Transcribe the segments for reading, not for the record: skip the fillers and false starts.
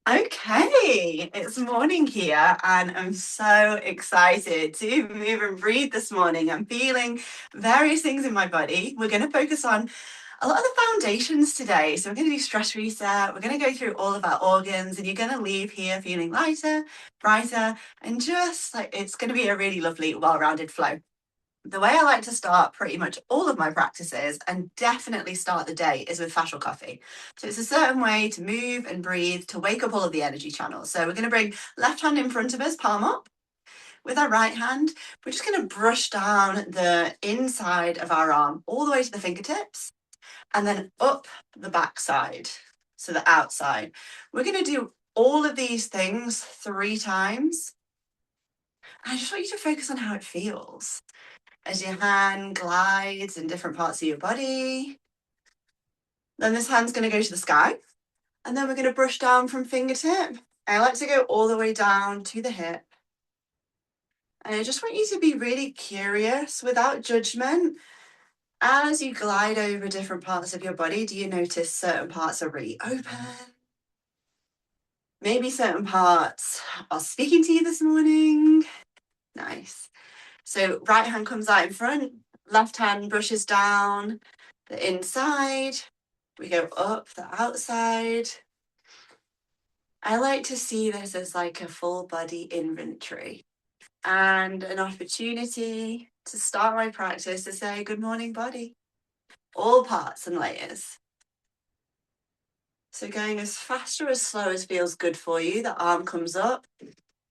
Okay, it's morning here, and I'm so excited to move and breathe this morning. I'm feeling various things in my body. We're going to focus on a lot of the foundations today. So, we're going to do stress reset. We're going to go through all of our organs, and you're going to leave here feeling lighter, brighter, and just like it's going to be a really lovely, well rounded flow. The way I like to start pretty much all of my practices and definitely start the day is with fascial coffee. So it's a certain way to move and breathe to wake up all of the energy channels. So we're going to bring left hand in front of us, palm up. With our right hand, we're just going to brush down the inside of our arm all the way to the fingertips and then up the back side, so the outside. We're going to do all of these things 3 times. And I just want you to focus on how it feels as your hand glides in different parts of your body. Then this hand's going to go to the sky, and then we're going to brush down from fingertip. I like to go all the way down to the hip. And I just want you to be really curious without judgment. As you glide over different parts of your body, do you notice certain parts are really open? Maybe certain parts are speaking to you this morning. Nice. So right hand comes out in front, left hand brushes down the inside. We go up the outside. I like to see this as like a full body inventory and an opportunity to start my practice to say, good morning, body, all parts and layers. So going as fast or as slow as feels good for you. The arm comes up.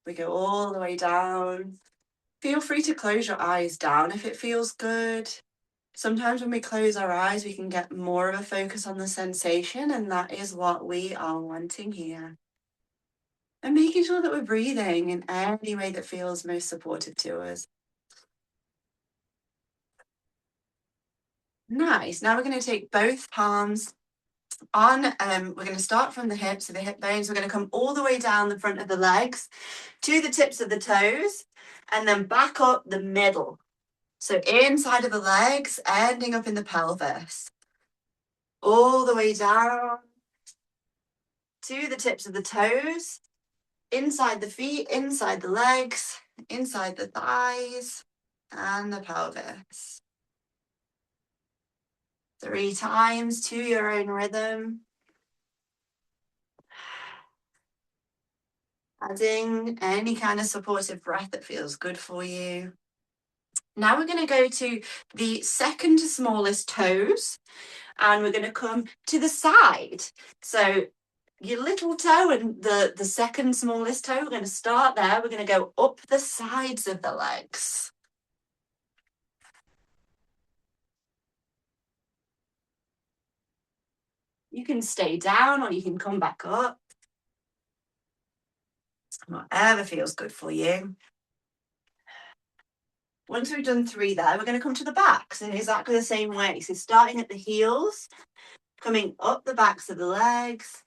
We go all the way down. Feel free to close your eyes down if it feels good. Sometimes when we close our eyes, we can get more of a focus on the sensation, and that is what we are wanting here. And making sure that we're breathing in any way that feels most supportive to us. Nice. Now we're going to take both palms on. We're going to start from the hips, so the hip bones. We're going to come all the way down the front of the legs to the tips of the toes, and then back up the middle. So inside of the legs, ending up in the pelvis. All the way down to the tips of the toes, inside the feet, inside the legs, inside the thighs, and the pelvis. 3 times to your own rhythm. Adding any kind of supportive breath that feels good for you. Now we're going to go to the second smallest toes, and we're going to come to the side. So your little toe and the second smallest toe, we're going to start there. We're going to go up the sides of the legs. You can stay down or you can come back up. Whatever feels good for you. Once we've done 3 there, we're going to come to the backs in exactly the same way. So starting at the heels, coming up the backs of the legs,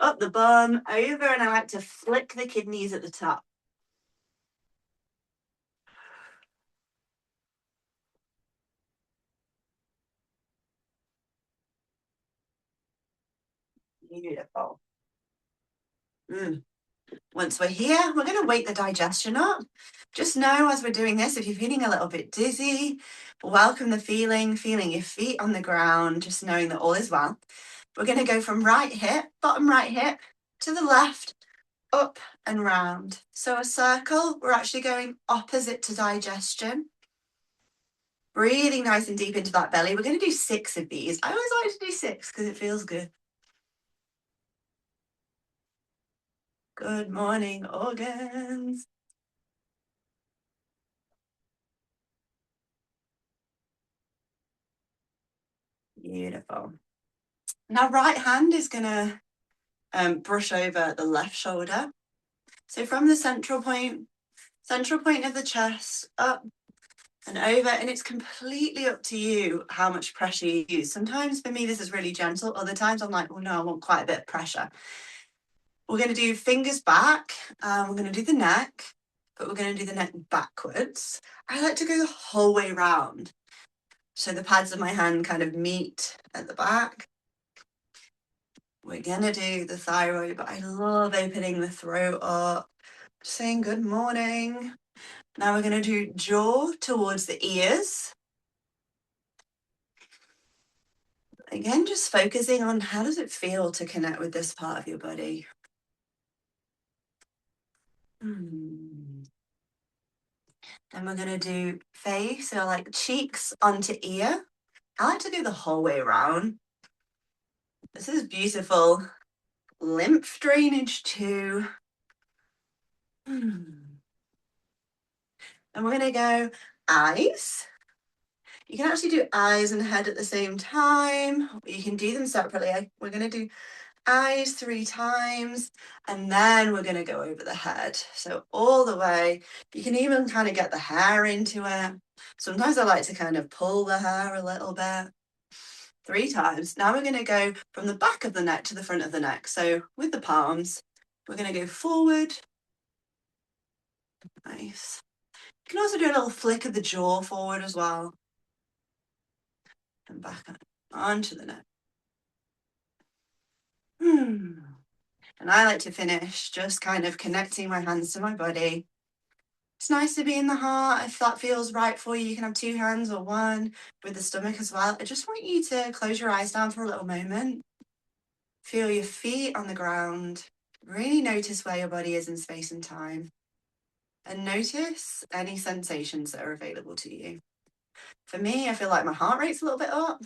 up the bum, over, and I like to flick the kidneys at the top. Beautiful. Once we're here, we're going to wake the digestion up. Just know as we're doing this, if you're feeling a little bit dizzy, welcome the feeling your feet on the ground, just knowing that all is well. We're going to go from right hip, bottom right hip, to the left, up and round. So a circle, we're actually going opposite to digestion. Breathing nice and deep into that belly. We're going to do 6 of these. I always like to do 6 because it feels good. Good morning, organs. Beautiful. Now, right hand is going to brush over the left shoulder. So from the central point of the chest, up and over, and it's completely up to you how much pressure you use. Sometimes for me, this is really gentle. Other times I'm like, oh no, I want quite a bit of pressure. We're going to do fingers back. We're going to do the neck, but we're going to do the neck backwards. I like to go the whole way around. So the pads of my hand kind of meet at the back. We're gonna do the thyroid, but I love opening the throat up, saying good morning. Now we're gonna do jaw towards the ears. Again, just focusing on how does it feel to connect with this part of your body. Then we're gonna do face, so like cheeks onto ear. I like to do the whole way around. This is beautiful. Lymph drainage too. And we're gonna go eyes. You can actually do eyes and head at the same time. You can do them separately. We're gonna do eyes 3 times, and then we're gonna go over the head. So all the way. You can even kind of get the hair into it. Sometimes I like to kind of pull the hair a little bit. 3 times. Now we're gonna go from the back of the neck to the front of the neck. So with the palms, we're gonna go forward. Nice. You can also do a little flick of the jaw forward as well. And back onto the neck. And I like to finish just kind of connecting my hands to my body. It's nice to be in the heart. If that feels right for you, you can have 2 hands or 1 with the stomach as well. I just want you to close your eyes down for a little moment. Feel your feet on the ground. Really notice where your body is in space and time. And notice any sensations that are available to you. For me, I feel like my heart rate's a little bit up.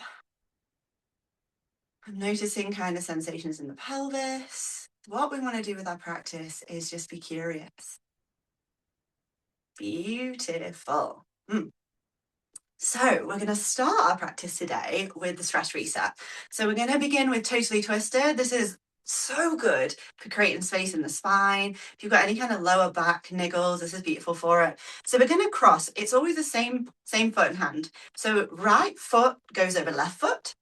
I'm noticing kind of sensations in the pelvis. What we want to do with our practice is just be curious. Beautiful. So we're going to start our practice today with the stress reset. So we're going to begin with totally twisted. This is so good for creating space in the spine. If you've got any kind of lower back niggles, this is beautiful for it. So we're going to cross. It's always the same foot and hand. So right foot goes over left foot.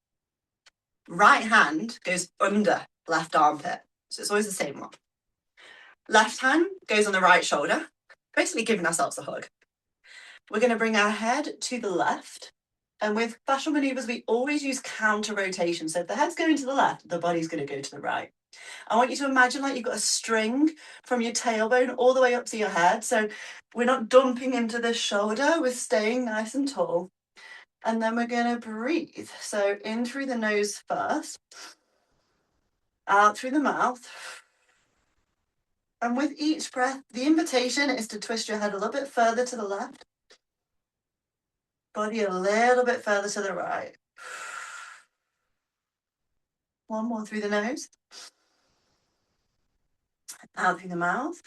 Right hand goes under left armpit. So it's always the same one. Left hand goes on the right shoulder, basically giving ourselves a hug. We're going to bring our head to the left. And with fascial maneuvers, we always use counter rotation. So if the head's going to the left, the body's going to go to the right. I want you to imagine like you've got a string from your tailbone all the way up to your head. So we're not dumping into the shoulder, we're staying nice and tall. And then we're going to breathe. So in through the nose first, out through the mouth. And with each breath, the invitation is to twist your head a little bit further to the left, body a little bit further to the right. One more through the nose, out through the mouth.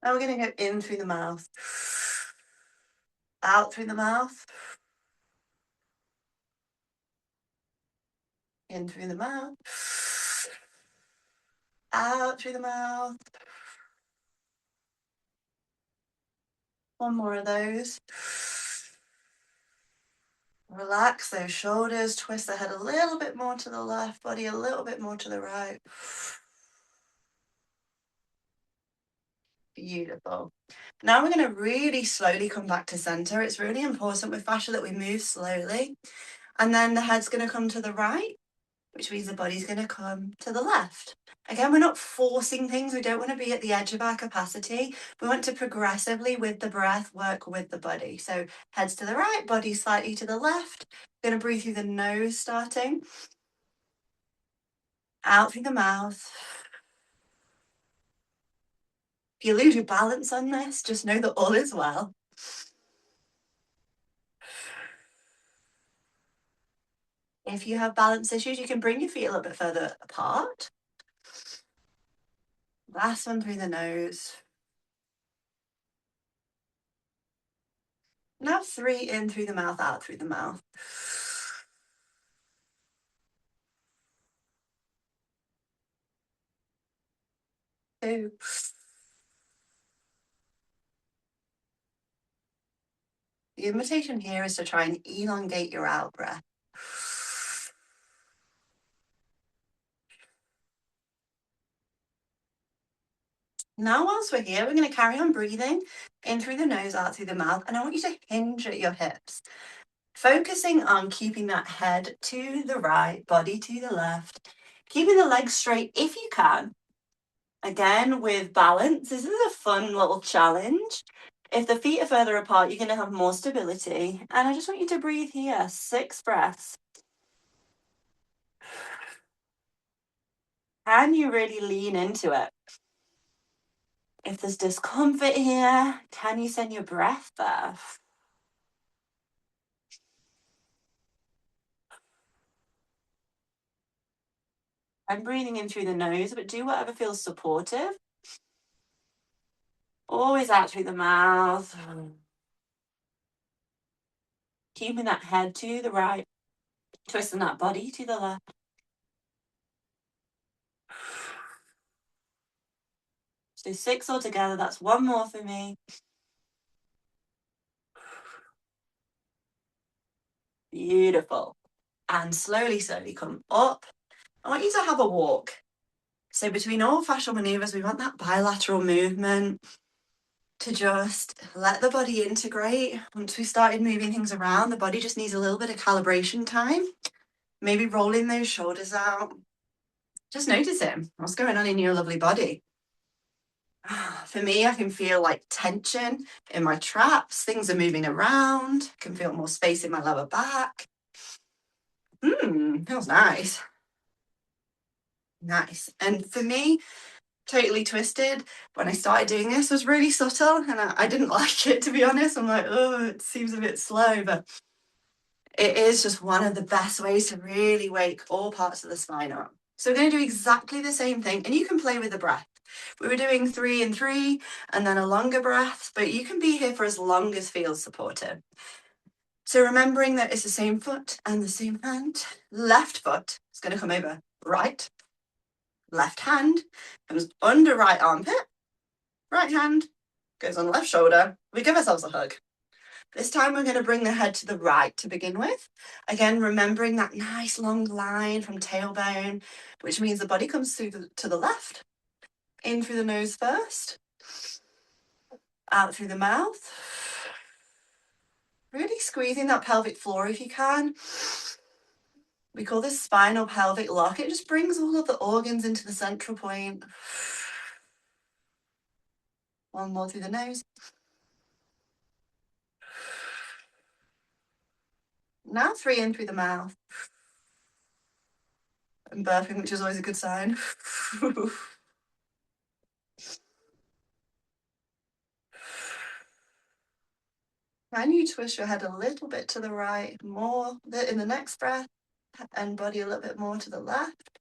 Now we're going to go in through the mouth, out through the mouth, in through the mouth, out through the mouth. One more of those. Relax those shoulders, twist the head a little bit more to the left, body a little bit more to the right. Beautiful. Now we're going to really slowly come back to center. It's really important with fascia that we move slowly. And then the head's going to come to the right, which means the body's going to come to the left. Again, we're not forcing things. We don't want to be at the edge of our capacity. We want to progressively, with the breath, work with the body. So heads to the right, body slightly to the left. We're going to breathe through the nose starting. Out through the mouth. If you lose your balance on this, just know that all is well. If you have balance issues, you can bring your feet a little bit further apart. Last one through the nose. Now 3 in through the mouth, out through the mouth. 2. The invitation here is to try and elongate your out breath. Now, whilst we're here, we're going to carry on breathing in through the nose, out through the mouth, and I want you to hinge at your hips. Focusing on keeping that head to the right, body to the left, keeping the legs straight if you can. Again, with balance, this is a fun little challenge. If the feet are further apart, you're going to have more stability. And I just want you to breathe here, 6 breaths. Can you really lean into it? If there's discomfort here, can you send your breath there? I'm breathing in through the nose, but do whatever feels supportive. Always out through the mouth. Keeping that head to the right, twisting that body to the left. So 6 altogether, that's 1 more for me. Beautiful. And slowly, slowly come up. I want you to have a walk. So between all fascial maneuvers, we want that bilateral movement to just let the body integrate. Once we started moving things around, the body just needs a little bit of calibration time. Maybe rolling those shoulders out. Just noticing what's going on in your lovely body. For me, I can feel like tension in my traps. Things are moving around. I can feel more space in my lower back. Feels nice. Nice. And for me, totally twisted when I started doing this was really subtle, and I didn't like it, to be honest. I'm like, oh, it seems a bit slow, but it is just one of the best ways to really wake all parts of the spine up. So we're going to do exactly the same thing, and you can play with the breath. We were doing 3 and 3 and then a longer breath, but you can be here for as long as feels supportive. So remembering that it's the same foot and the same hand. Left foot is going to come over right. Left hand comes under right armpit. Right hand goes on left shoulder. We give ourselves a hug. This time we're going to bring the head to the right to begin with. Again, remembering that nice long line from tailbone, which means the body comes through to the left. In through the nose first. Out through the mouth. Really squeezing that pelvic floor if you can. We call this spinal pelvic lock. It just brings all of the organs into the central point. 1 more through the nose. Now 3 in through the mouth. And burping, which is always a good sign. Can you twist your head a little bit to the right, more in the next breath, and body a little bit more to the left?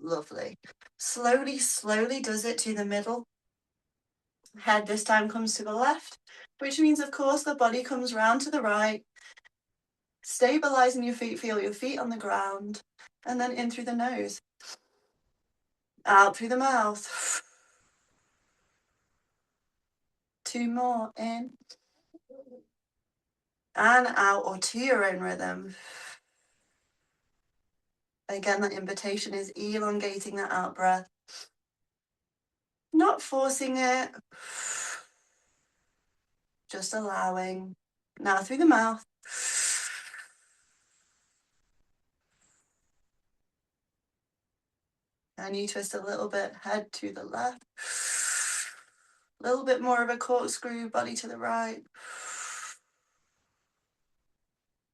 Lovely. Slowly, slowly does it to the middle. Head this time comes to the left, which means, of course, the body comes round to the right. Stabilizing your feet, feel your feet on the ground, and then in through the nose. Out through the mouth. 2 more, in. And out, or to your own rhythm. Again, that invitation is elongating that out breath. Not forcing it. Just allowing. Now through the mouth. And you twist a little bit, head to the left. A little bit more of a corkscrew, body to the right.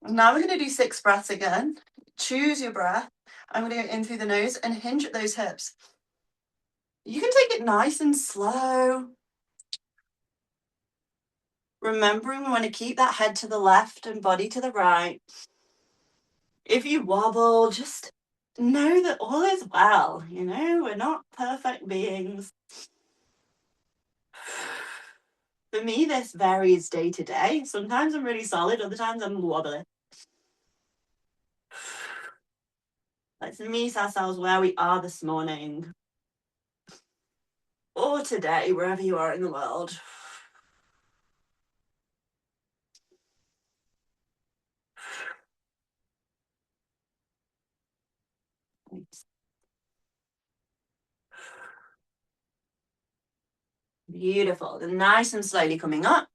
Now we're going to do 6 breaths again. Choose your breath. I'm going to go in through the nose and hinge at those hips. You can take it nice and slow. Remembering we want to keep that head to the left and body to the right. If you wobble, just know that all is well. You know, we're not perfect beings. For me, this varies day to day. Sometimes I'm really solid, other times I'm wobbly. Let's meet ourselves where we are this morning. Or today, wherever you are in the world. Beautiful. Then nice and slowly coming up,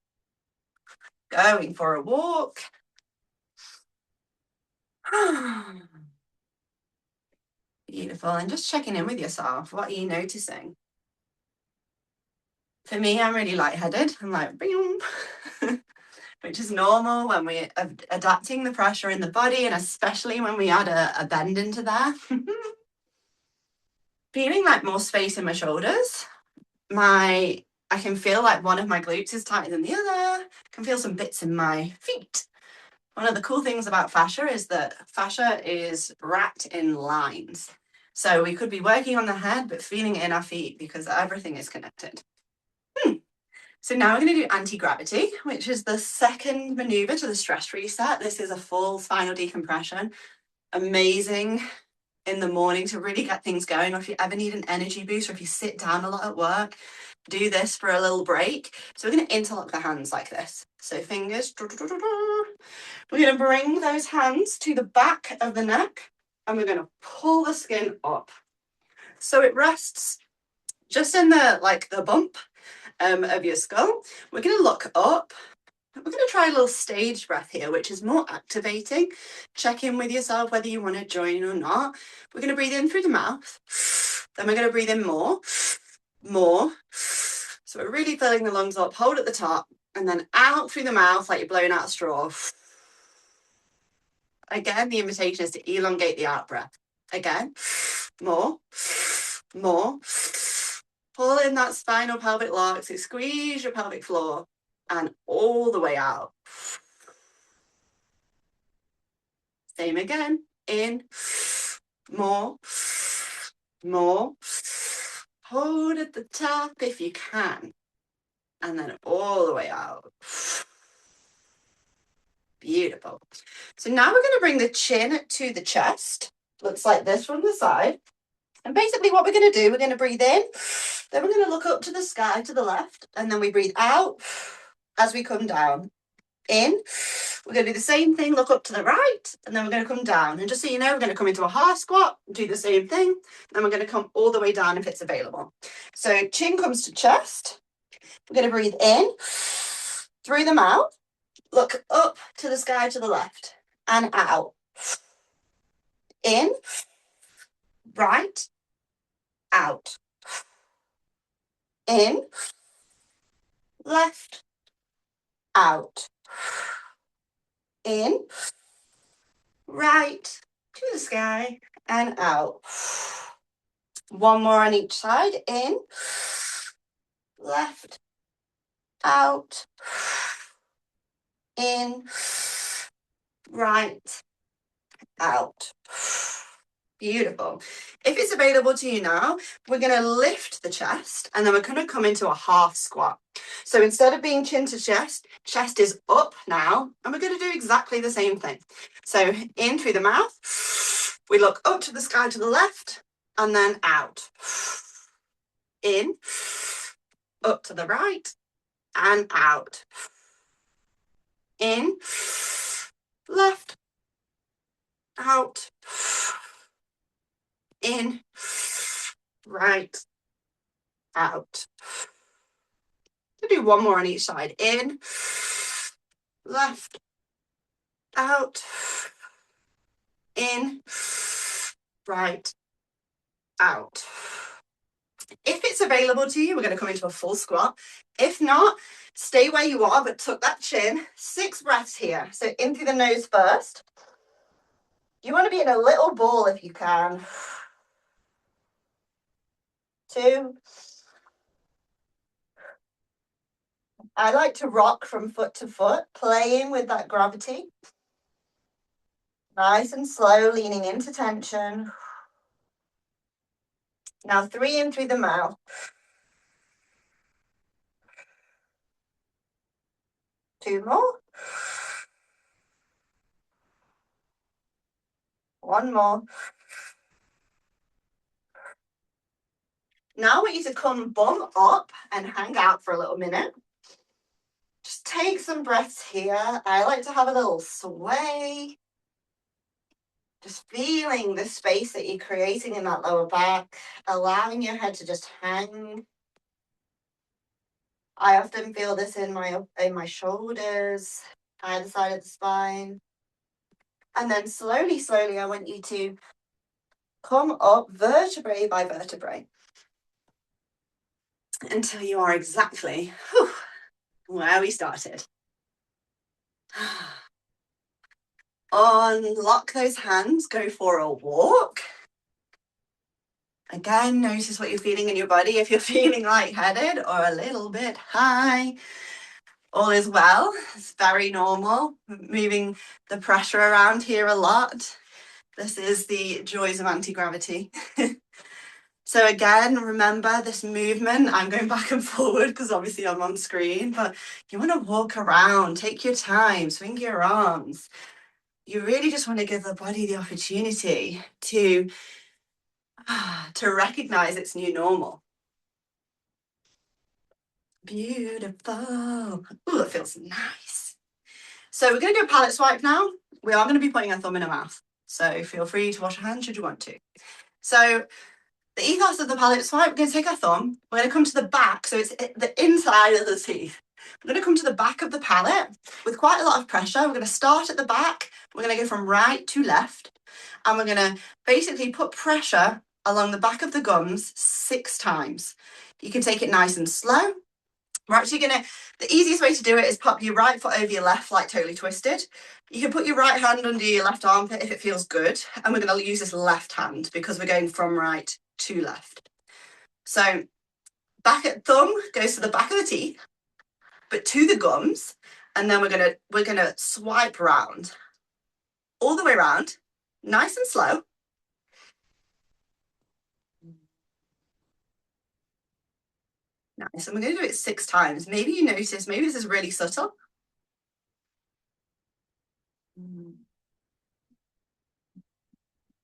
going for a walk. Beautiful. And just checking in with yourself. What are you noticing? For me, I'm really lightheaded. I'm like, boom, which is normal when we're adapting the pressure in the body, and especially when we add a bend into there. Feeling like more space in my shoulders. I can feel like one of my glutes is tighter than the other. I can feel some bits in my feet. One of the cool things about fascia is that fascia is wrapped in lines. So we could be working on the head, but feeling it in our feet because everything is connected. So now we're going to do anti-gravity, which is the second maneuver to the stress reset. This is a full spinal decompression. Amazing in the morning to really get things going, or if you ever need an energy boost, or if you sit down a lot at work, do this for a little break. So we're going to interlock the hands like this. So fingers, we're going to bring those hands to the back of the neck, and we're going to pull the skin up. So it rests just in the bump of your skull. We're going to look up. We're going to try a little stage breath here, which is more activating. Check in with yourself whether you want to join or not. We're going to breathe in through the mouth. Then we're going to breathe in more. So we're really filling the lungs up, hold at the top, and then out through the mouth like you're blowing out a straw. Again, the invitation is to elongate the out breath. Again, more. Pull in that spinal pelvic lock, so squeeze your pelvic floor and all the way out. Same again, in, more. Hold at the top if you can, and then all the way out. Beautiful. So now we're going to bring the chin to the chest. Looks like this from the side. And basically what we're going to do, we're going to breathe in, then we're going to look up to the sky to the left, and then we breathe out as we come down. In, we're going to do the same thing, look up to the right, and then we're going to come down. And just so you know, we're going to come into a half squat, do the same thing, then we're going to come all the way down if it's available. So chin comes to chest. We're going to breathe in through the mouth, look up to the sky to the left, and out. In, right, out. In, left, out. In, right, to the sky, and out. One more on each side. In, left, out. In, right, out. Beautiful. If it's available to you now, we're going to lift the chest, and then we're going to come into a half squat. So instead of being chin to chest, chest is up now, and we're going to do exactly the same thing. So in through the mouth, we look up to the sky to the left, and then out. In, up to the right, and out. In, left, out. In, right, out. We'll do one more on each side. In, left, out. In, right, out. If it's available to you, we're going to come into a full squat. If not, stay where you are, but tuck that chin. 6 breaths here. So in through the nose first. You want to be in a little ball if you can. 2. I like to rock from foot to foot, playing with that gravity. Nice and slow, leaning into tension. Now 3 in through the mouth. 2 more. 1 more. Now I want you to come bum up and hang out for a little minute. Just take some breaths here. I like to have a little sway. Just feeling the space that you're creating in that lower back, allowing your head to just hang. I often feel this in my shoulders, either side of the spine. And then slowly, slowly, I want you to come up vertebrae by vertebrae until you are exactly where we started. Unlock those hands, go for a walk. Again, notice what you're feeling in your body. If you're feeling lightheaded or a little bit high, all is well. It's very normal. Moving the pressure around here a lot. This is the joys of anti-gravity. So again, remember this movement. I'm going back and forward because obviously I'm on screen, but you want to walk around, take your time, swing your arms. You really just want to give the body the opportunity to recognize its new normal. Beautiful. Ooh, that feels nice. So we're going to do a palate swipe now. We are going to be putting our thumb in our mouth. So feel free to wash your hands should you want to. So the ethos of the palate swipe, we're going to take our thumb, we're going to come to the back, so it's the inside of the teeth. We're going to come to the back of the palate with quite a lot of pressure. We're going to start at the back, we're going to go from right to left, and we're going to basically put pressure along the back of the gums 6 times. You can take it nice and slow. We're actually the easiest way to do it is pop your right foot over your left, like totally twisted. You can put your right hand under your left armpit if it feels good. And we're going to use this left hand because we're going from right to left. So thumb goes to the back of the teeth, but to the gums. And then we're gonna swipe round, all the way around, nice and slow. Nice, and we're going to do it 6 times. Maybe you notice, maybe this is really subtle.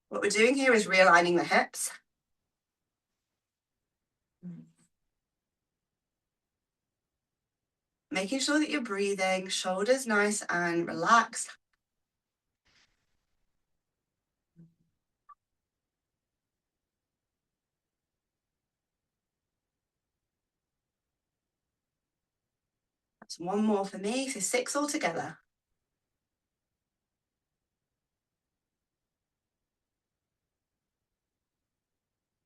What we're doing here is realigning the hips. Making sure that you're breathing, shoulders nice and relaxed. That's 1 more for me, so 6 altogether.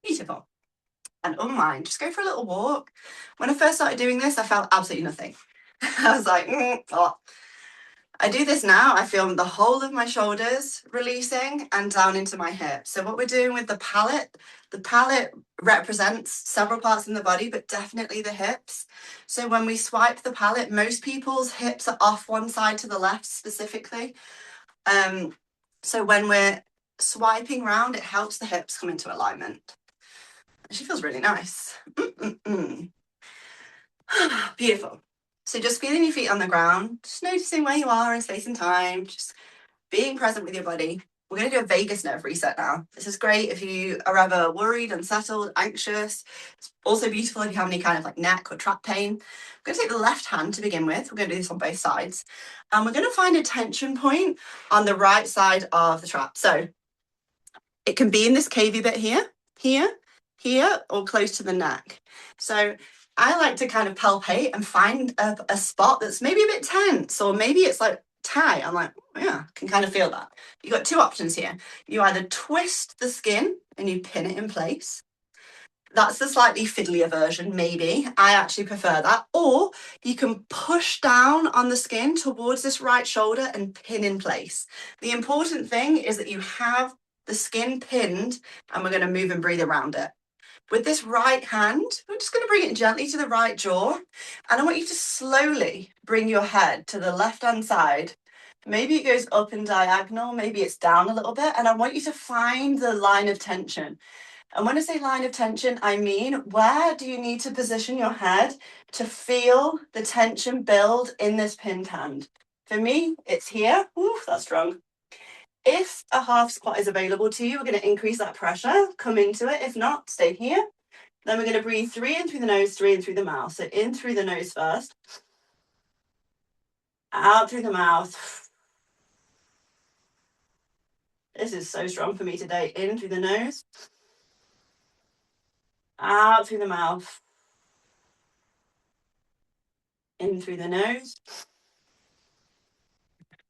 Beautiful. And unwind, just go for a little walk. When I first started doing this, I felt absolutely nothing. I was like, oh. I do this now, I feel the whole of my shoulders releasing and down into my hips. So what we're doing with the palate represents several parts in the body, but definitely the hips. So when we swipe the palate, most people's hips are off one side to the left specifically. So when we're swiping round, it helps the hips come into alignment. She feels really nice. Beautiful. So just feeling your feet on the ground, just noticing where you are in space and time, just being present with your body. We're going to do a vagus nerve reset now. This is great if you are ever worried, unsettled, anxious. It's also beautiful if you have any kind of like neck or trap pain. We're going to take the left hand to begin with. We're going to do this on both sides. And we're going to find a tension point on the right side of the trap. So it can be in this cavey bit here, or close to the neck. So I like to kind of palpate and find a spot that's maybe a bit tense, or maybe it's like tight. I'm like, yeah, can kind of feel that. You've got 2 options here. You either twist the skin and you pin it in place. That's the slightly fiddlier version, maybe. I actually prefer that. Or you can push down on the skin towards this right shoulder and pin in place. The important thing is that you have the skin pinned and we're going to move and breathe around it. With this right hand, we're just going to bring it gently to the right jaw. And I want you to slowly bring your head to the left-hand side. Maybe it goes up and diagonal, maybe it's down a little bit. And I want you to find the line of tension. And when I say line of tension, I mean, where do you need to position your head to feel the tension build in this pinned hand? For me, it's here. Ooh, that's strong. If a half squat is available to you, we're going to increase that pressure, come into it. If not, stay here. Then we're going to breathe 3 in through the nose, 3 in through the mouth. So in through the nose first, out through the mouth. This is so strong for me today. In through the nose, out through the mouth. In through the nose,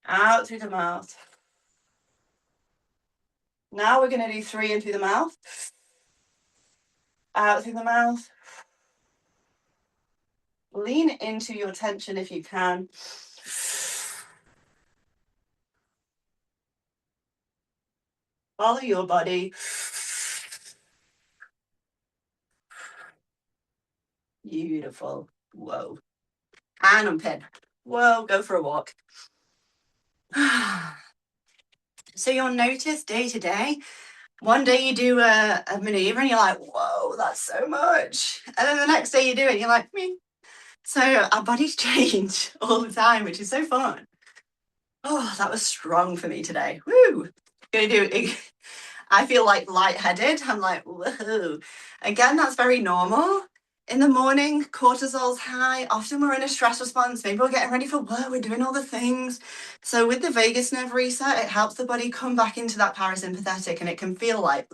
out through the mouth. Now we're going to do 3 in through the mouth, out through the mouth. Lean into your tension if you can. Follow your body. Beautiful. Whoa. And unpin. Whoa, go for a walk. So you'll notice day to day, one day you do a maneuver and you're like, whoa, that's so much. And then the next day you do it and you're like, me. So our bodies change all the time, which is so fun. Oh, that was strong for me today. Woo! Gonna do it. I feel like lightheaded. I'm like, whoa. Again, that's very normal. In the morning, cortisol's high. Often we're in a stress response. Maybe we're getting ready for work. We're doing all the things. So with the vagus nerve reset, it helps the body come back into that parasympathetic and it can feel like.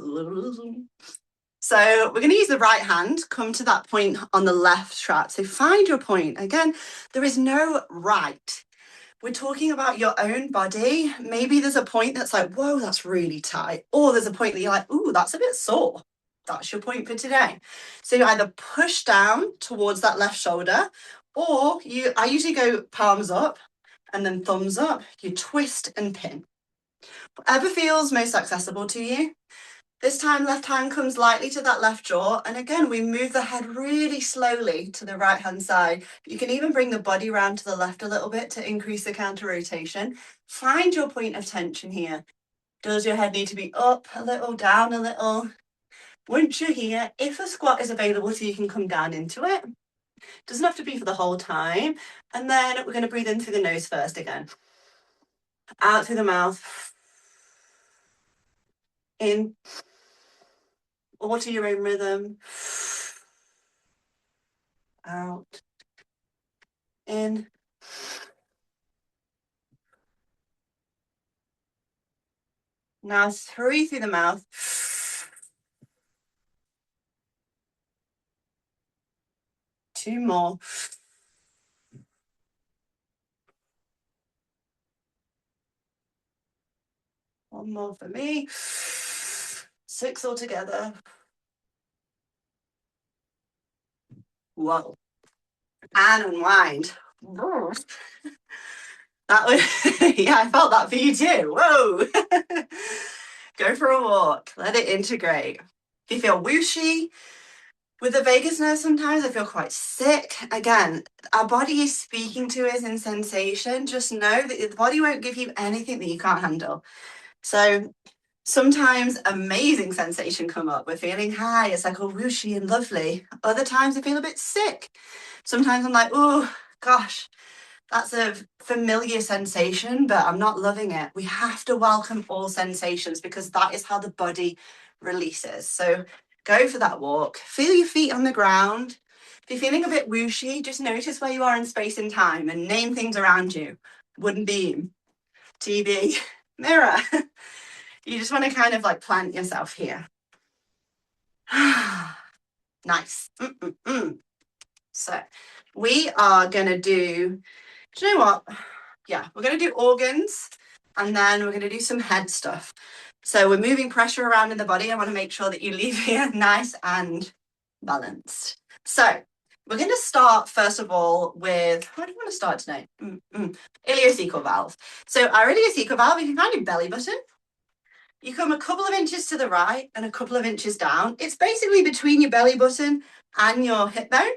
So we're going to use the right hand, come to that point on the left track. So find your point. Again, there is no right. We're talking about your own body. Maybe there's a point that's like, whoa, that's really tight. Or there's a point that you're like, ooh, that's a bit sore. That's your point for today. So you either push down towards that left shoulder, or I usually go palms up and then thumbs up. You twist and pin. Whatever feels most accessible to you. This time, left hand comes lightly to that left jaw. And again, we move the head really slowly to the right hand side. You can even bring the body round to the left a little bit to increase the counter rotation. Find your point of tension here. Does your head need to be up a little, down a little? Once you're here, if a squat is available so you can come down into it, doesn't have to be for the whole time. And then we're going to breathe in through the nose first again. Out through the mouth. In. Or to your own rhythm. Out. In. Now 3 through the mouth. 2 more. One more for me. 6 altogether. Whoa. And unwind. That was, yeah, I felt that for you too. Whoa. Go for a walk. Let it integrate. If you feel whooshy, with the vagus nerve, sometimes I feel quite sick. Again, our body is speaking to us in sensation. Just know that the body won't give you anything that you can't handle. So sometimes amazing sensation come up. We're feeling high. It's like all whooshy and lovely. Other times I feel a bit sick. Sometimes I'm like, oh, gosh, that's a familiar sensation, but I'm not loving it. We have to welcome all sensations because that is how the body releases. So go for that walk. Feel your feet on the ground. If you're feeling a bit whooshy, just notice where you are in space and time and name things around you. Wooden beam, TV, mirror. You just want to kind of like plant yourself here. Nice. So we are going to do you know what? Yeah, we're going to do organs and then we're going to do some head stuff. So we're moving pressure around in the body. I want to make sure that you leave here nice and balanced. So we're going to start first of all with, how do you want to start today? Ileocecal valve. So our ileocecal valve, you can find your belly button. You come a couple of inches to the right and a couple of inches down. It's basically between your belly button and your hip bone.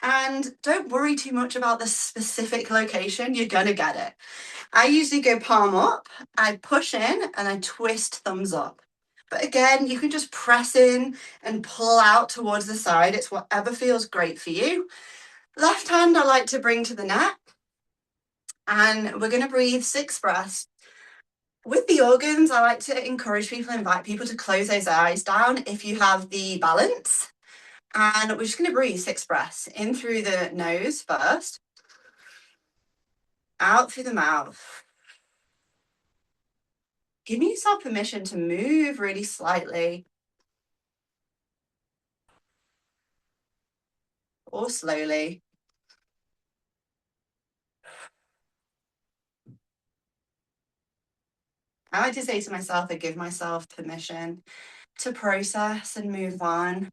And don't worry too much about the specific location. You're going to get it. I usually go palm up, I push in and I twist thumbs up. But again, you can just press in and pull out towards the side. It's whatever feels great for you. Left hand I like to bring to the neck. And we're going to breathe 6 breaths. With the organs, I like to encourage people, invite people to close those eyes down if you have the balance. And we're just going to breathe 6 breaths in through the nose first, out through the mouth. Giving yourself permission to move really slightly or slowly. I like to say to myself, I give myself permission to process and move on.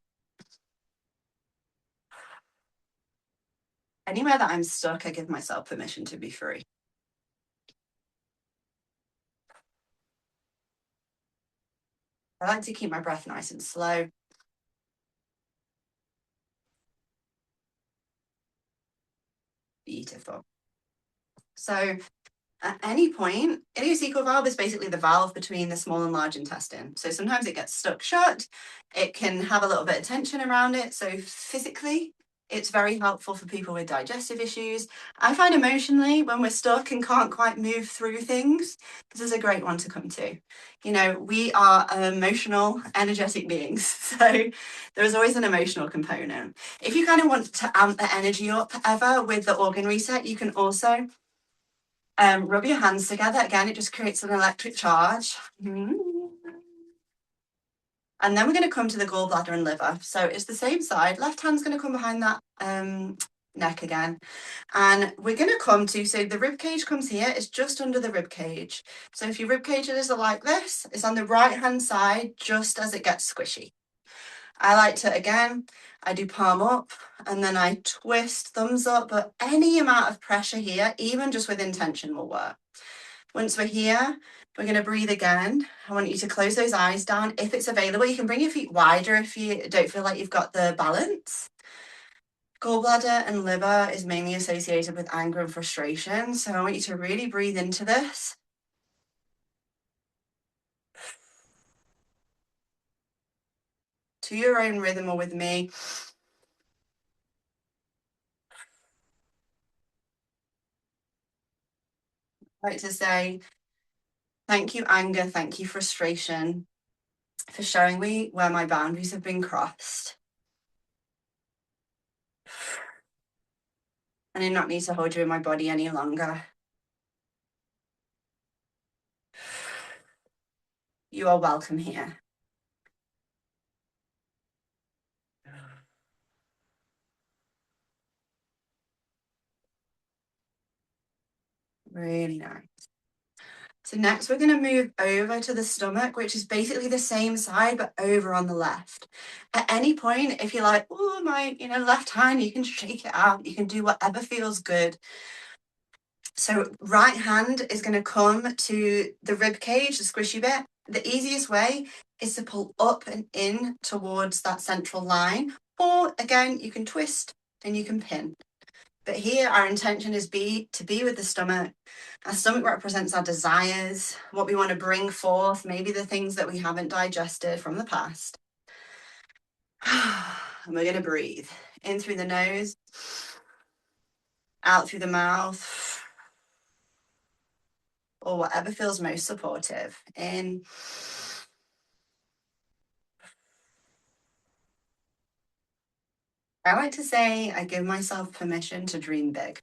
Anywhere that I'm stuck, I give myself permission to be free. I like to keep my breath nice and slow. Beautiful. So at any point, ileocecal valve is basically the valve between the small and large intestine. So sometimes it gets stuck shut. It can have a little bit of tension around it. So physically, it's very helpful for people with digestive issues. I find emotionally, when we're stuck and can't quite move through things, this is a great one to come to. You know, we are emotional, energetic beings. So there is always an emotional component. If you kind of want to amp the energy up ever with the organ reset, you can also rub your hands together. Again, it just creates an electric charge. And then we're going to come to the gallbladder and liver. So it's the same side. Left hand's going to come behind that neck again. And we're going to come to, so the rib cage comes here. It's just under the rib cage. So if your rib cages are like this, it's on the right hand side, just as it gets squishy. I like to, again, I do palm up and then I twist, thumbs up, but any amount of pressure here, even just with intention, will work. Once we're here, we're going to breathe again. I want you to close those eyes down. If it's available, you can bring your feet wider if you don't feel like you've got the balance. Gallbladder and liver is mainly associated with anger and frustration. So I want you to really breathe into this. To your own rhythm or with me. I like to say, thank you, anger, thank you, frustration, for showing me where my boundaries have been crossed. And I not need to hold you in my body any longer. You are welcome here. Really nice. So next we're going to move over to the stomach, which is basically the same side, but over on the left. At any point, if you're like, oh, my, left hand, you can shake it out. You can do whatever feels good. So right hand is going to come to the rib cage, the squishy bit. The easiest way is to pull up and in towards that central line. Or again, you can twist and you can pin. But here our intention is to be with the stomach. Our stomach represents our desires, what we want to bring forth, maybe the things that we haven't digested from the past. And we're going to breathe in through the nose, out through the mouth, or whatever feels most supportive. In. I like to say I give myself permission to dream big.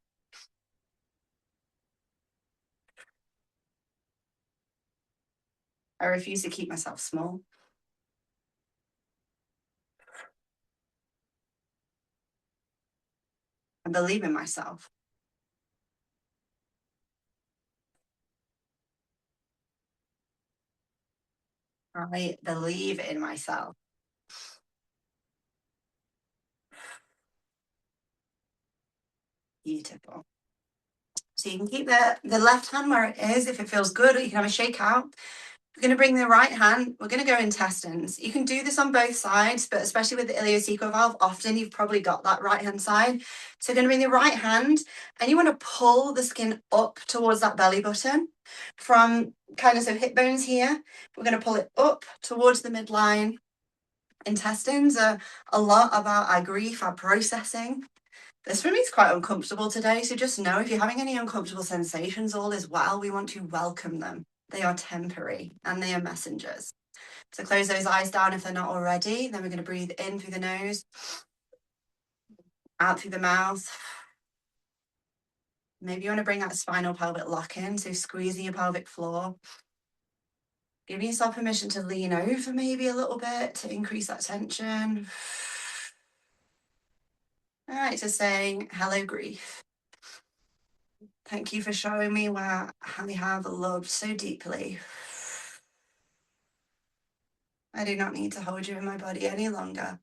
I refuse to keep myself small. I believe in myself. I believe in myself. Beautiful. So you can keep the left hand where it is if it feels good, or you can have a shake out. We're going to bring the right hand, we're going to go intestines. You can do this on both sides, but especially with the ileocecal valve, often you've probably got that right hand side. So you're going to bring the right hand and you want to pull the skin up towards that belly button from kind of some hip bones here. We're going to pull it up towards the midline. Intestines are a lot about our grief, our processing. This for me is quite uncomfortable today, so just know if you're having any uncomfortable sensations, all is well. We want to welcome them. They are temporary and they are messengers. So close those eyes down if they're not already. Then we're going to breathe in through the nose, out through the mouth. Maybe you want to bring that spinal pelvic lock in, so squeezing your pelvic floor. Giving yourself permission to lean over maybe a little bit to increase that tension. All right, so saying hello, grief. Thank you for showing me where I have loved so deeply. I do not need to hold you in my body any longer.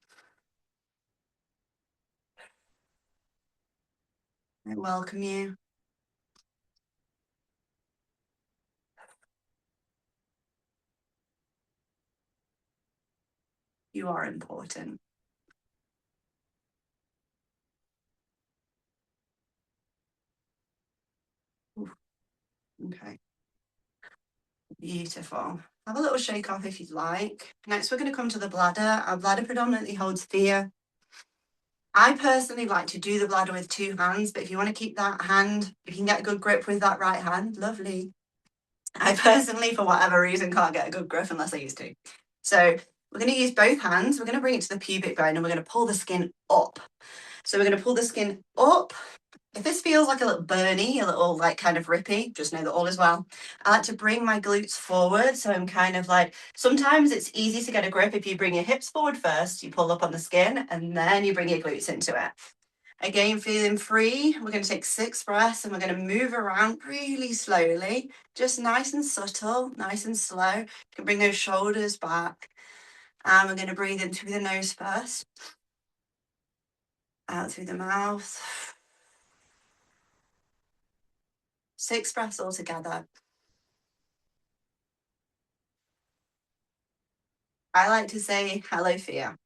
I welcome you. You are important. Ooh, okay. Beautiful. Have a little shake off if you'd like. Next, we're going to come to the bladder. Our bladder predominantly holds fear. I personally like to do the bladder with two hands, but if you want to keep that hand, if you can get a good grip with that right hand, lovely. I personally, for whatever reason, can't get a good grip unless I used to. So we're going to use both hands. We're going to bring it to the pubic bone and we're going to pull the skin up. So we're going to pull the skin up. If this feels like a little burny, a little like kind of rippy, just know that all is well. I like to bring my glutes forward. So I'm kind of like, sometimes it's easy to get a grip if you bring your hips forward first, you pull up on the skin and then you bring your glutes into it. Again, feeling free. We're going to take 6 breaths and we're going to move around really slowly, just nice and subtle, nice and slow. You can bring those shoulders back. And we're going to breathe in through the nose first, out through the mouth. 6 breaths all together. I like to say, hello, fear.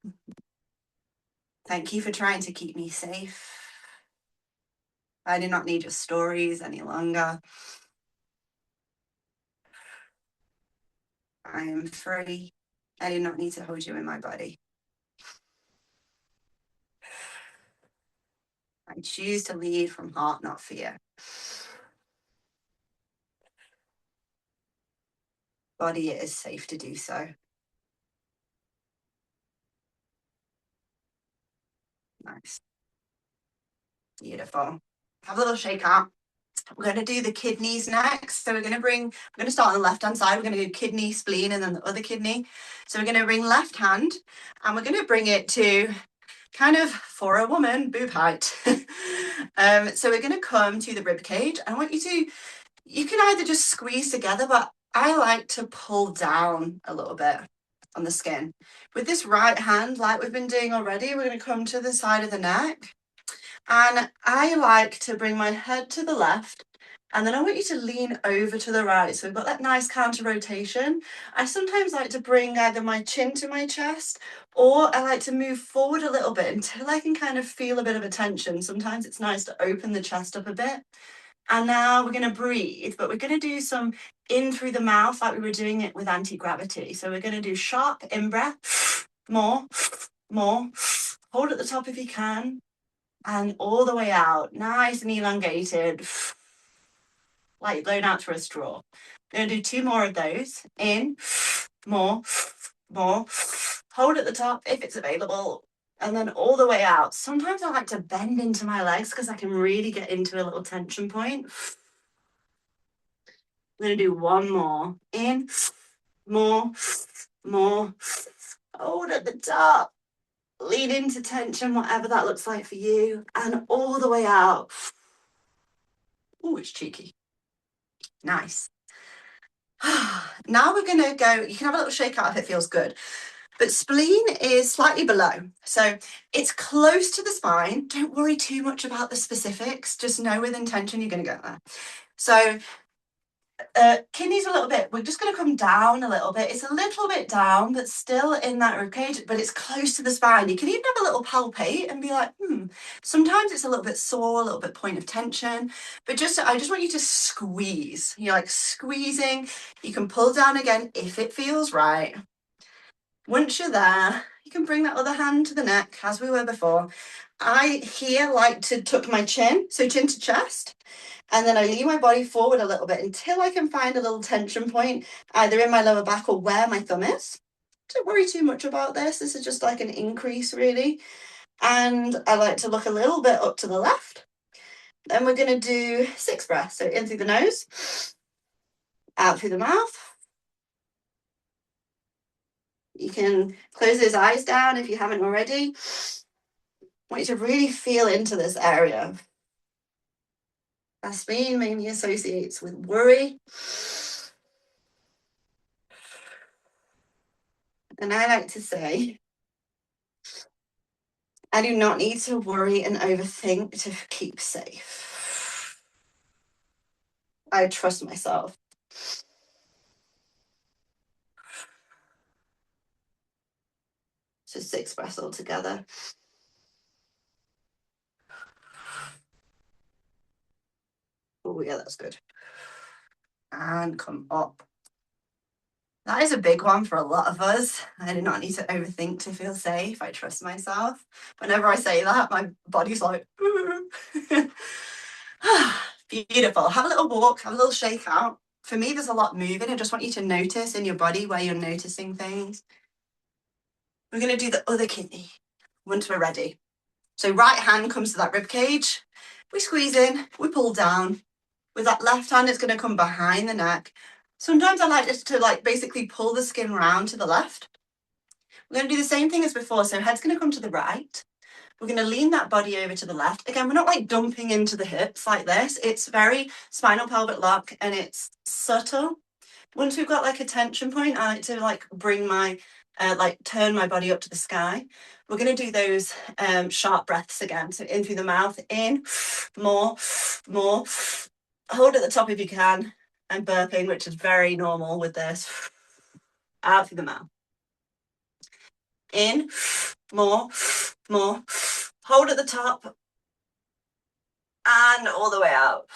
Thank you for trying to keep me safe. I do not need your stories any longer. I am free. I do not need to hold you in my body. I choose to lead from heart, not fear. Body, it is safe to do so. Nice. Beautiful. Have a little shake out. We're going to do the kidneys next. So we're going to start on the left hand side. We're going to do kidney, spleen, and then the other kidney. So we're going to bring left hand and we're going to bring it to kind of, for a woman, boob height. So we're going to come to the rib cage. I want you can either just squeeze together, but I like to pull down a little bit on the skin. With this right hand, like we've been doing already, we're going to come to the side of the neck. And I like to bring my head to the left and then I want you to lean over to the right. So we've got that nice counter rotation. I sometimes like to bring either my chin to my chest or I like to move forward a little bit until I can kind of feel a bit of a tension. Sometimes it's nice to open the chest up a bit. And now we're going to breathe, but we're going to do some in through the mouth like we were doing it with anti-gravity. So we're going to do sharp in breath, more, more. Hold at the top if you can. And all the way out, nice and elongated, like blown out through a straw. I'm going to do 2 more of those. In, more, more. Hold at the top if it's available. And then all the way out. Sometimes I like to bend into my legs because I can really get into a little tension point. I'm going to do 1 more. In, more, more. Hold at the top. Lean into tension, whatever that looks like for you. And all the way out. Oh, it's cheeky. Nice. Now we're going to go, you can have a little shake out if it feels good. But spleen is slightly below. So it's close to the spine. Don't worry too much about the specifics. Just know with intention you're going to get there. So kidneys a little bit, we're just going to come down a little bit. It's a little bit down, but still in that rib cage, but it's close to the spine. You can even have a little palpate and be like, sometimes it's a little bit sore, a little bit point of tension, but I just want you to squeeze. You're like squeezing. You can pull down again if it feels right. Once you're there, you can bring that other hand to the neck as we were before. I here like to tuck my chin, so chin to chest. And then I lean my body forward a little bit until I can find a little tension point, either in my lower back or where my thumb is. Don't worry too much about this. This is just like an increase, really. And I like to look a little bit up to the left. Then we're going to do 6 breaths. So in through the nose, out through the mouth. You can close those eyes down if you haven't already. I want you to really feel into this area. That spleen mainly associates with worry. And I like to say, I do not need to worry and overthink to keep safe. I trust myself. So 6 breaths all together. Oh yeah, that's good. And come up. That is a big one for a lot of us. I do not need to overthink to feel safe. I trust myself. Whenever I say that, my body's like, beautiful. Have a little walk, have a little shake out. For me, there's a lot moving. I just want you to notice in your body where you're noticing things. We're going to do the other kidney once we're ready. So right hand comes to that rib cage. We squeeze in, we pull down. With that left hand, it's going to come behind the neck. Sometimes I like just to basically pull the skin round to the left. We're going to do the same thing as before. So head's going to come to the right. We're going to lean that body over to the left. Again, we're not dumping into the hips like this. It's very spinal pelvic lock and it's subtle. Once we've got a tension point, I like to bring my, turn my body up to the sky. We're going to do those sharp breaths again. So in through the mouth, in, more. Hold at the top if you can. I'm burping, which is very normal with this. Out through the mouth. In, more. Hold at the top. And all the way out.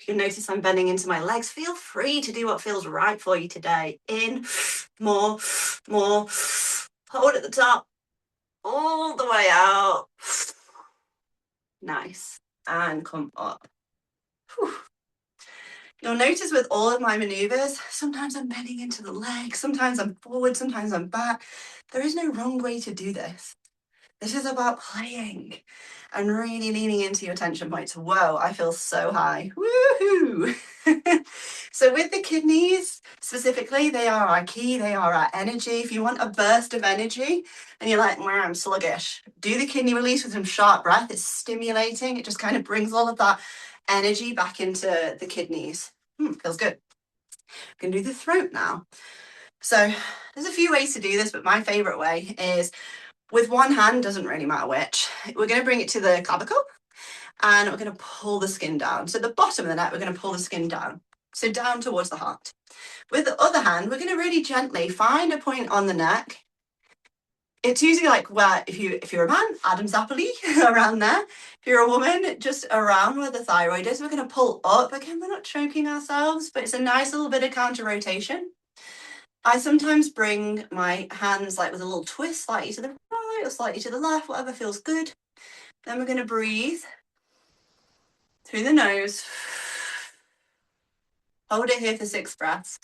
You'll notice I'm bending into my legs. Feel free to do what feels right for you today. In, more. Hold at the top. All the way out. Nice. And come up. Whew. You'll notice with all of my maneuvers, sometimes I'm bending into the legs, sometimes I'm forward, sometimes I'm back. There is no wrong way to do this. This is about playing and really leaning into your tension points. Whoa, I feel so high. Woohoo! So with the kidneys specifically, they are our key, they are our energy. If you want a burst of energy and you're like, I'm sluggish, do the kidney release with some sharp breath. It's stimulating. It just kind of brings all of that energy back into the kidneys. Feels good. We can do the throat now. So there's a few ways to do this, but my favorite way is with one hand, doesn't really matter which. We're going to bring it to the clavicle and we're going to pull the skin down. So the bottom of the neck, we're going to pull the skin down. So down towards the heart. With the other hand, we're going to really gently find a point on the neck. It's usually where, if you're a man, Adam's apple around there. If you're a woman, just around where the thyroid is. We're going to pull up. Again, we're not choking ourselves, but it's a nice little bit of counter rotation. I sometimes bring my hands with a little twist, slightly to the right or slightly to the left, whatever feels good. Then we're going to breathe through the nose. Hold it here for 6 breaths.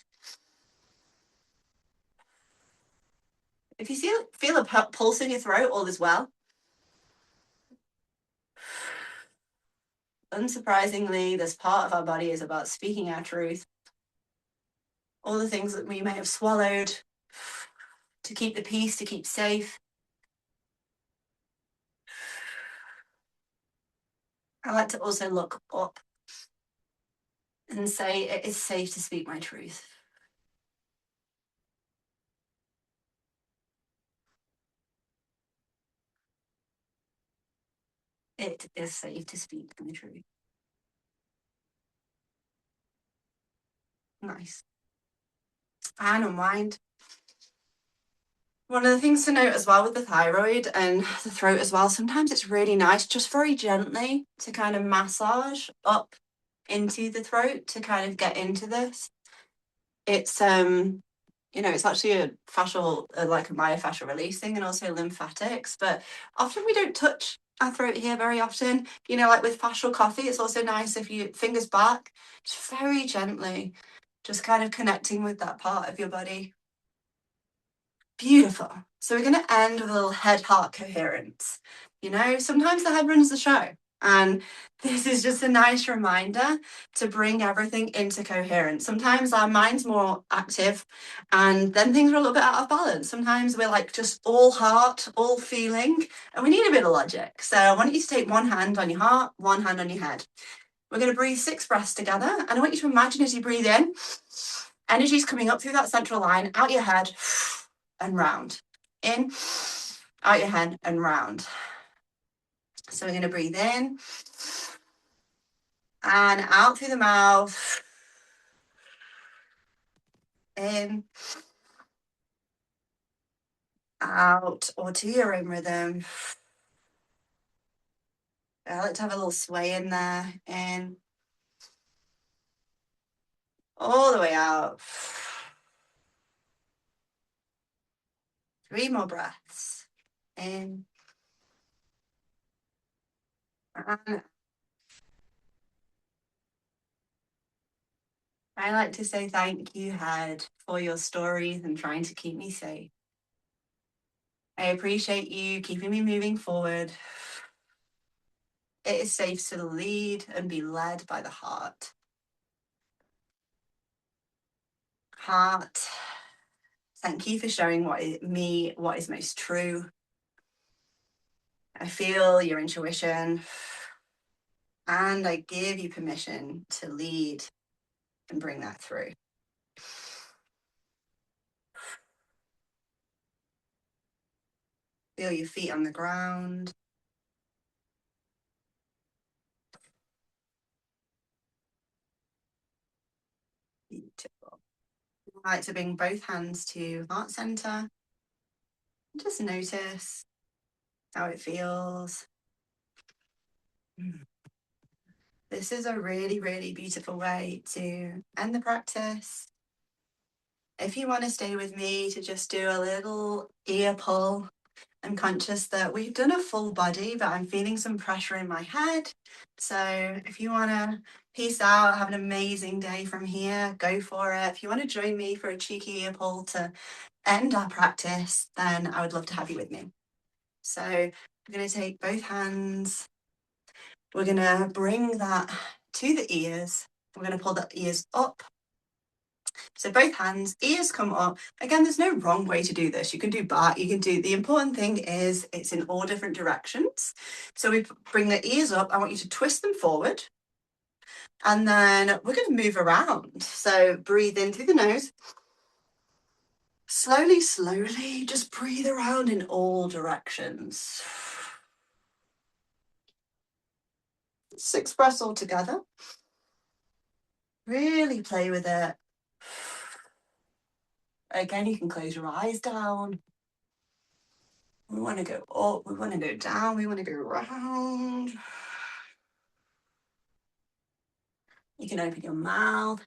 If you feel a pulse in your throat, all is well. Unsurprisingly, this part of our body is about speaking our truth. All the things that we may have swallowed to keep the peace, to keep safe. I like to also look up and say it is safe to speak my truth. It is safe to speak my truth. Nice. And unwind. One of the things to note as well with the thyroid and the throat as well, sometimes it's really nice just very gently to kind of massage up into the throat to kind of get into this. It's it's actually a fascial, a myofascial release thing and also lymphatics, but often we don't touch our throat here very often. With fascial coffee, it's also nice if you fingers back, just very gently, just kind of connecting with that part of your body. Beautiful. So we're going to end with a little head-heart coherence. Sometimes the head runs the show. And this is just a nice reminder to bring everything into coherence. Sometimes our mind's more active and then things are a little bit out of balance. Sometimes we're just all heart, all feeling, and we need a bit of logic. So I want you to take one hand on your heart, one hand on your head. We're going to breathe 6 breaths together. And I want you to imagine as you breathe in, energy's coming up through that central line, out your head, and round. In, out your head and round. So we're going to breathe in and out through the mouth. In, out, or to your own rhythm. I like to have a little sway in there. In, all the way out. 3 more breaths. In, and I like to say thank you, head, for your stories and trying to keep me safe. I appreciate you keeping me moving forward. It is safe to lead and be led by the heart. Heart, thank you for showing what is most true. I feel your intuition, and I give you permission to lead and bring that through. Feel your feet on the ground. Beautiful. I like to bring both hands to heart center. Just notice how it feels. This is a really, really beautiful way to end the practice. If you want to stay with me to just do a little ear pull, I'm conscious that we've done a full body, but I'm feeling some pressure in my head. So if you want to peace out, have an amazing day from here, go for it. If you want to join me for a cheeky ear pull to end our practice, then I would love to have you with me. So we're going to take both hands. We're going to bring that to the ears. We're going to pull the ears up. So both hands, ears come up. Again, there's no wrong way to do this. You can do back, you can do, the important thing is it's in all different directions. So we bring the ears up. I want you to twist them forward. And then we're going to move around. So breathe in through the nose. Slowly, slowly, just breathe around in all directions. 6 breaths all together. Really play with it. Again, you can close your eyes down. We want to go up, we want to go down, we want to go round. You can open your mouth.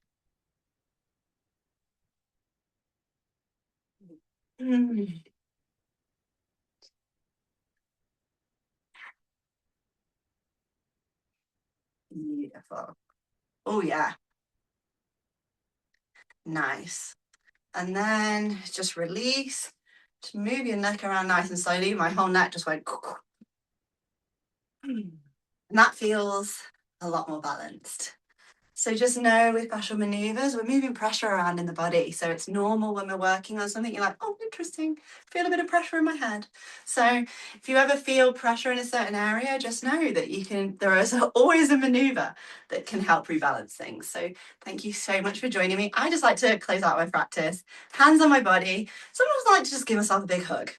Beautiful. Oh, yeah. Nice. And then just release. Just move your neck around nice and slowly. My whole neck just went. And that feels a lot more balanced. So just know with fascial maneuvers, we're moving pressure around in the body. So it's normal when we're working on something, you're like, oh, interesting, feel a bit of pressure in my head. So if you ever feel pressure in a certain area, just know that there is always a maneuver that can help rebalance things. So thank you so much for joining me. I just like to close out my practice, hands on my body. Sometimes I like to just give myself a big hug.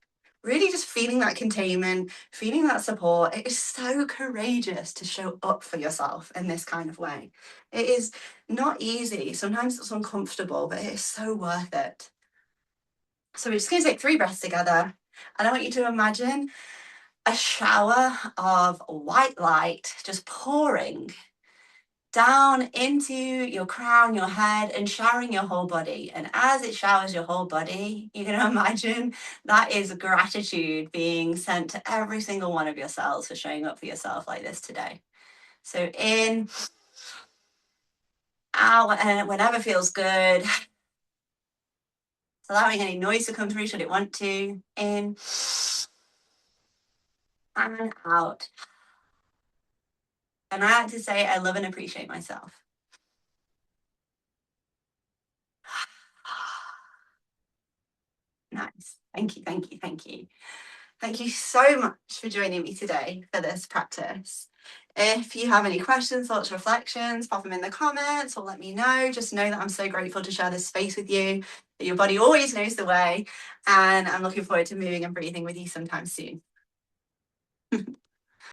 Really just feeling that containment, feeling that support. It is so courageous to show up for yourself in this kind of way. It is not easy. Sometimes it's uncomfortable, but it is so worth it. So we're just going to take 3 breaths together. And I want you to imagine a shower of white light just pouring down into your crown, your head, and showering your whole body. And as it showers your whole body, you can imagine that is gratitude being sent to every single one of your cells for showing up for yourself like this today. So in, out, and whenever feels good. Allowing any noise to come through should it want to. In and out. And I like to say I love and appreciate myself. Nice. Thank you, thank you, thank you. Thank you so much for joining me today for this practice. If you have any questions, thoughts, reflections, pop them in the comments or let me know. Just know that I'm so grateful to share this space with you, that your body always knows the way, and I'm looking forward to moving and breathing with you sometime soon.